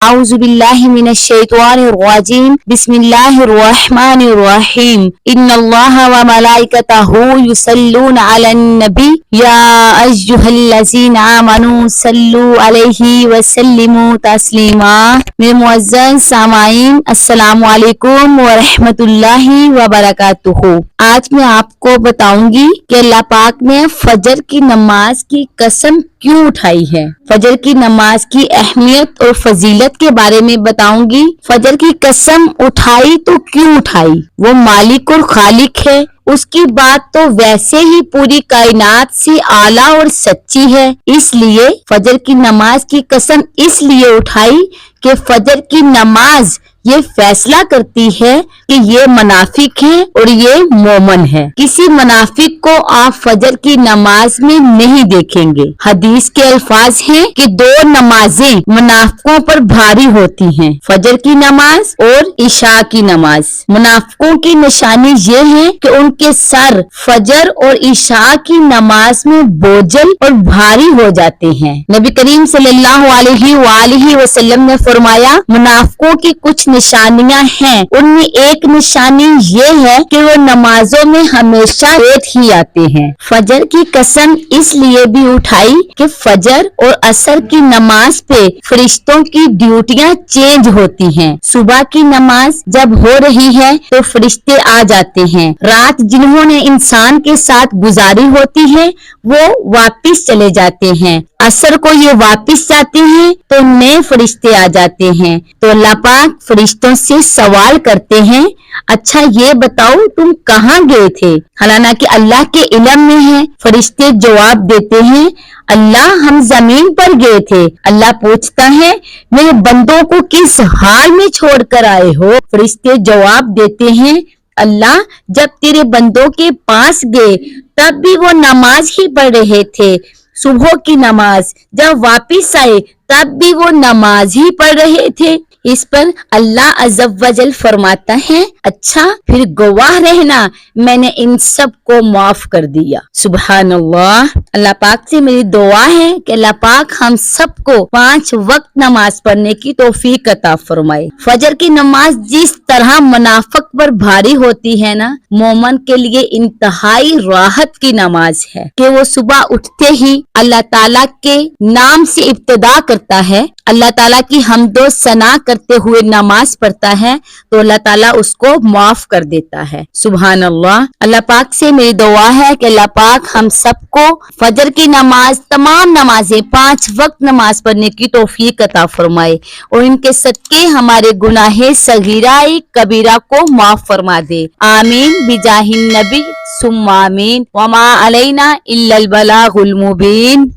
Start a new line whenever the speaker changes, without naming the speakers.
أعوذ بالله من الشيطان الرجيم بسم الله الرحمن الرحيم إن الله وملائكته يصلون على النبي يا أيها الذين آمنوا صلوا عليه وسلموا تسلیما۔ میرے معزز سامعین السلام علیکم ورحمۃ اللہ وبرکاتہ۔ آج میں آپ کو بتاؤں گی کہ اللہ پاک نے فجر کی نماز کی قسم کیوں اٹھائی ہے۔ فجر کی نماز کی اہمیت اور فضیلت کے بارے میں بتاؤں گی۔ فجر کی قسم اٹھائی تو کیوں اٹھائی؟ وہ مالک اور خالق ہے، اس کی بات تو ویسے ہی پوری کائنات سے اعلیٰ اور سچی ہے، اس لیے فجر کی نماز کی قسم اس لیے اٹھائی کہ فجر کی نماز یہ فیصلہ کرتی ہے کہ یہ منافق ہے اور یہ مومن ہے۔ کسی منافق کو آپ فجر کی نماز میں نہیں دیکھیں گے۔ حدیث کے الفاظ ہیں کہ دو نمازیں منافقوں پر بھاری ہوتی ہیں، فجر کی نماز اور عشاء کی نماز۔ منافقوں کی نشانی یہ ہے کہ ان کے سر فجر اور عشاء کی نماز میں بوجھل اور بھاری ہو جاتے ہیں۔ نبی کریم صلی اللہ علیہ وآلہ وسلم نے فرمایا منافقوں کی کچھ نشانیاں ہیں، ان میں ایک نشانی یہ ہے کہ وہ نمازوں میں ہمیشہ لیٹ ہی آتے ہیں۔ فجر کی قسم اس لیے بھی اٹھائی کہ فجر اور عصر کی نماز پہ فرشتوں کی ڈیوٹیاں چینج ہوتی ہیں۔ صبح کی نماز جب ہو رہی ہے تو فرشتے آ جاتے ہیں، رات جنہوں نے انسان کے ساتھ گزاری ہوتی ہے وہ واپس چلے جاتے ہیں، عصر کو یہ واپس جاتے ہیں تو نئے فرشتے آ جاتے ہیں۔ تو اللہ پاک فرشتوں سے سوال کرتے ہیں اچھا یہ بتاؤ تم کہاں گئے تھے؟ حالانکہ اللہ کے علم میں ہے۔ فرشتے جواب دیتے ہیں اللہ ہم زمین پر گئے تھے۔ اللہ پوچھتا ہے میرے بندوں کو کس حال میں چھوڑ کر آئے ہو؟ فرشتے جواب دیتے ہیں اللہ جب تیرے بندوں کے پاس گئے تب بھی وہ نماز ہی پڑھ رہے تھے، صبح کی نماز، جب واپس آئے تب بھی وہ نماز ہی پڑھ رہے تھے۔ اس پر اللہ عز و جل فرماتا ہے اچھا پھر گواہ رہنا میں نے ان سب کو معاف کر دیا۔ سبحان اللہ۔ اللہ پاک سے میری دعا ہے کہ اللہ پاک ہم سب کو 5 وقت نماز پڑھنے کی توفیق عطا فرمائے۔ فجر کی نماز جس طرح منافق پر بھاری ہوتی ہے نا، مومن کے لیے انتہائی راحت کی نماز ہے کہ وہ صبح اٹھتے ہی اللہ تعالیٰ کے نام سے ابتدا کرتا ہے، اللہ تعالیٰ کی حمد و ثنا کرتے ہوئے نماز پڑھتا ہے تو اللہ تعالیٰ اس کو معاف کر دیتا ہے۔ سبحان اللہ۔ اللہ پاک سے میری دعا ہے کہ اللہ پاک ہم سب کو فجر کی نماز، تمام نمازیں 5 وقت نماز پڑھنے کی توفیق عطا فرمائے اور ان کے صدقے ہمارے گناہ صغیرہ کبیرہ کو معاف فرما دے۔ آمین بجاہ النبی ثم آمین۔ وما علینا الا البلاغ المبین۔